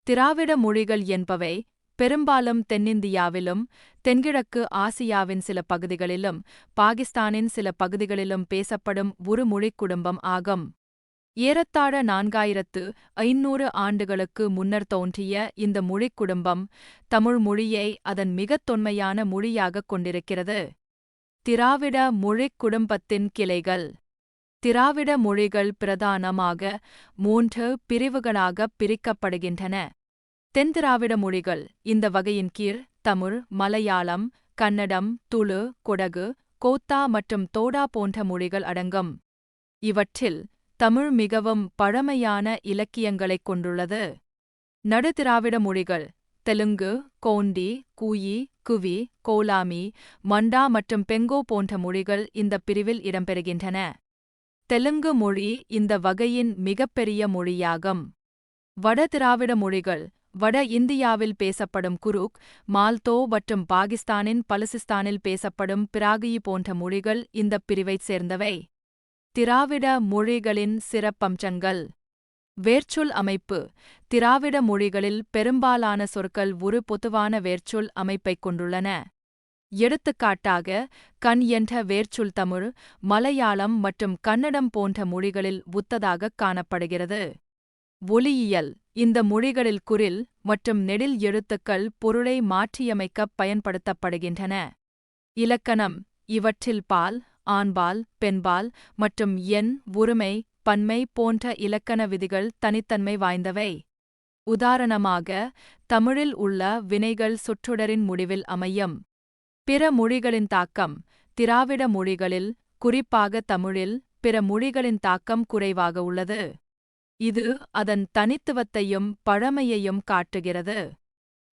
திராவிட மொழிகள் என்பவை பெரும்பாலும் தென்னிந்தியாவிலும், தென்கிழக்கு ஆசியாவின் சில பகுதிகளிலும், பாகிஸ்தானின் சில பகுதிகளிலும் பேசப்படும் ஒரு மொழிக் குடும்பம் ஆகும். ஏறத்தாழ 4500 ஆண்டுகளுக்கு முன்னர் தோன்றிய இந்த மொழிக் குடும்பம் தமிழ் மொழியை அதன் மிகத் தொன்மையான மொழியாகக் கொண்டிருக்கிறது. திராவிட மொழிக் குடும்பத்தின் கிளைகள். திராவிட மொழிகள் பிரதானமாக 3 பிரிவுகளாகப் பிரிக்கப்படுகின்றன. தென்திராவிட மொழிகள் இந்த வகையின் கீழ் தமிழ், மலையாளம், கன்னடம், துளு, கொடகு, கோத்தா மற்றும் தோடா போன்ற மொழிகள் அடங்கும். இவற்றில் தமிழ் மிகவும் பழமையான இலக்கியங்களைக் கொண்டுள்ளது. நடுதிராவிட மொழிகள் தெலுங்கு, கோண்டி, கூயி, குவி, கோலாமி, மண்டா மற்றும் பெங்கோ போன்ற மொழிகள் இந்தப் பிரிவில் இடம்பெறுகின்றன. தெலுங்கு மொழி இந்த வகையின் மிகப்பெரிய மொழியாகும். வட திராவிட மொழிகள் வட இந்தியாவில் பேசப்படும் குருக், மால்தோ மற்றும் பாகிஸ்தானின் பலுசிஸ்தானில் பேசப்படும் பிராகியி போன்ற மொழிகள் இந்தப் பிரிவைச் சேர்ந்தவை. திராவிட மொழிகளின் சிறப்பம்சங்கள். வேர்ச்சொல் அமைப்பு. திராவிட மொழிகளில் பெரும்பாலான சொற்கள் ஒரு பொதுவான வேர்ச்சொல் அமைப்பைக் கொண்டுள்ளன. எடுத்துக்காட்டாக, கண் என்ற வேர்ச்சொல் தமிழ், மலையாளம் மற்றும் கன்னடம் போன்ற மொழிகளில் ஒத்ததாகக் காணப்படுகிறது. ஒலியியல். இந்த மொழிகளில் குறில் மற்றும் நெடில் எழுத்துக்கள் பொருளை மாற்றியமைக்கப் பயன்படுத்தப்படுகின்றன. இலக்கணம். இவற்றில் பால், ஆண்பால், பெண்பால் மற்றும் எண், ஒருமை, பன்மை போன்ற இலக்கண விதிகள் தனித்தன்மை வாய்ந்தவை. உதாரணமாக, தமிழில் உள்ள வினைகள் சொற்றொடரின் முடிவில் அமையும். பிற மொழிகளின் தாக்கம். திராவிட மொழிகளில், குறிப்பாக தமிழில், பிற மொழிகளின் தாக்கம் குறைவாக உள்ளது. இது அதன் தனித்துவத்தையும் பழமையையும் காட்டுகிறது.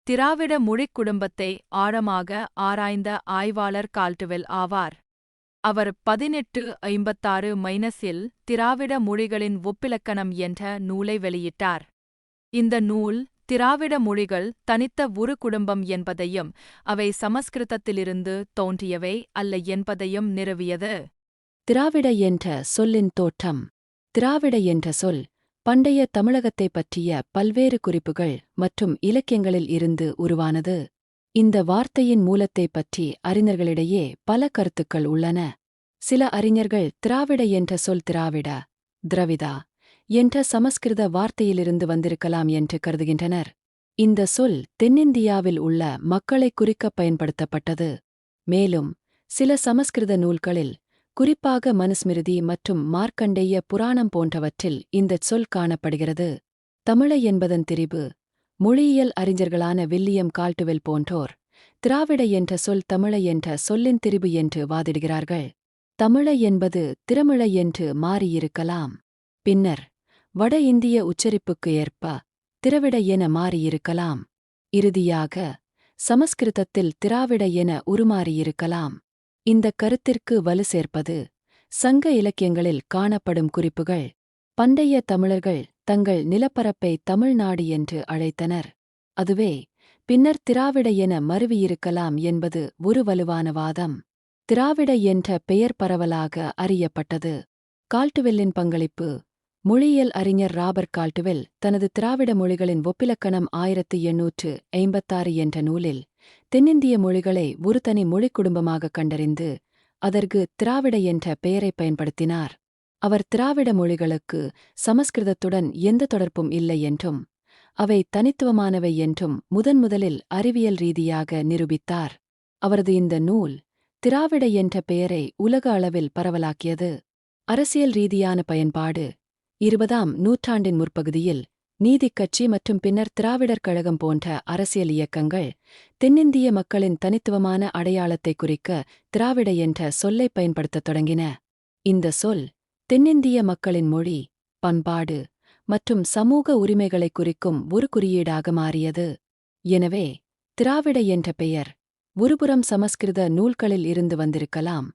திராவிட மொழிக் குடும்பத்தை ஆழமாக ஆராய்ந்த ஆய்வாளர் கால்டுவெல் ஆவார். அவர் 1856-இல் திராவிட மொழிகளின் ஒப்பிலக்கணம் என்ற நூலை வெளியிட்டார். இந்த நூல் திராவிட மொழிகள் தனித்த ஒரு குடும்பம் என்பதையும் அவை சமஸ்கிருதத்திலிருந்து தோன்றியவை அல்ல என்பதையும் நிறுவியது. திராவிட என்ற சொல்லின் தோற்றம். திராவிட என்ற சொல் பண்டைய தமிழகத்தைப் பற்றிய பல்வேறு குறிப்புகள் மற்றும் இலக்கியங்களில் இருந்து உருவானது. இந்த வார்த்தையின் மூலத்தைப் பற்றி அறிஞர்களிடையே பல கருத்துக்கள் உள்ளன. சில அறிஞர்கள் திராவிட என்ற சொல் திராவிட, திரவிதா என்ற சமஸ்கிருத வார்த்தையிலிருந்து வந்திருக்கலாம் என்று கருதுகின்றனர். இந்த சொல் தென்னிந்தியாவில் உள்ள மக்களைக் குறிக்கப் பயன்படுத்தப்பட்டது. மேலும் சில சமஸ்கிருத நூல்களில், குறிப்பாக மனுஸ்மிருதி மற்றும் மார்க்கண்டேய புராணம் போன்றவற்றில் இந்தச் சொல் காணப்படுகிறது. தமிழ என்பதன் திரிபு. மொழியியல் அறிஞர்களான வில்லியம் கால்டுவெல் போன்றோர் திராவிட என்ற சொல் தமிழ என்ற சொல்லின் திரிபு என்று வாதிடுகிறார்கள். தமிழ என்பது திரமிழ என்று மாறியிருக்கலாம். பின்னர் வட இந்திய உச்சரிப்புக்கு ஏற்ப திரவிட என மாறியிருக்கலாம். இறுதியாக சமஸ்கிருதத்தில் திராவிட என உருமாறியிருக்கலாம். இந்தக் கருத்திற்கு வலு சேர்ப்பது சங்க இலக்கியங்களில் காணப்படும் குறிப்புகள். பண்டைய தமிழர்கள் தங்கள் நிலப்பரப்பை தமிழ்நாடு என்று அழைத்தனர். அதுவே பின்னர் திராவிட என மருவியிருக்கலாம் என்பது ஒரு வலுவான வாதம். திராவிட என்ற பெயர் பரவலாக அறியப்பட்டது. கால்டுவெல்லின் பங்களிப்பு. மொழியியல் அறிஞர் ராபர்ட் கால்டுவெல் தனது திராவிட மொழிகளின் ஒப்பிலக்கணம் 1856 என்ற நூலில் தென்னிந்திய மொழிகளை ஒரு தனி மொழிக் குடும்பமாக கண்டறிந்து அதற்கு திராவிட என்ற பெயரைப் பயன்படுத்தினார். அவர் திராவிட மொழிகளுக்கு சமஸ்கிருதத்துடன் எந்த தொடர்பும் இல்லை என்றும் அவை தனித்துவமானவை என்றும் முதன்முதலில் அறிவியல் ரீதியாக நிரூபித்தார். அவரது இந்த நூல் திராவிட என்ற பெயரை உலக அளவில் பரவலாக்கியது. அரசியல் ரீதியான பயன்பாடு. 20ஆம் நூற்றாண்டின் முற்பகுதியில் நீதிக் கட்சி மற்றும் பின்னர் திராவிடர் கழகம் போன்ற அரசியல் இயக்கங்கள் தென்னிந்திய மக்களின் தனித்துவமான அடையாளத்தை குறிக்க திராவிட என்ற சொல்லைப் பயன்படுத்தத் தொடங்கின. இந்த சொல் தென்னிந்திய மக்களின் மொழி, பண்பாடு மற்றும் சமூக உரிமைகளை குறிக்கும் ஒரு குறியீடாக மாறியது. எனவே திராவிட என்ற பெயர் ஒருபுறம் சமஸ்கிருத நூல்களில் இருந்து வந்திருக்கலாம்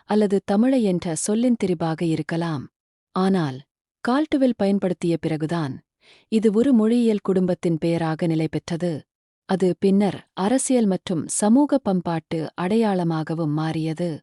அல்லது தமிழ என்ற சொல்லின் திரிபாக இருக்கலாம். ஆனால் கால்டுவெல் பயன்படுத்திய பிறகுதான் இது ஒரு மொழியியல் குடும்பத்தின் பெயராக நிலை பெற்றது. அது பின்னர் அரசியல் மற்றும் சமூக பண்பாட்டு அடையாளமாகவும் மாறியது.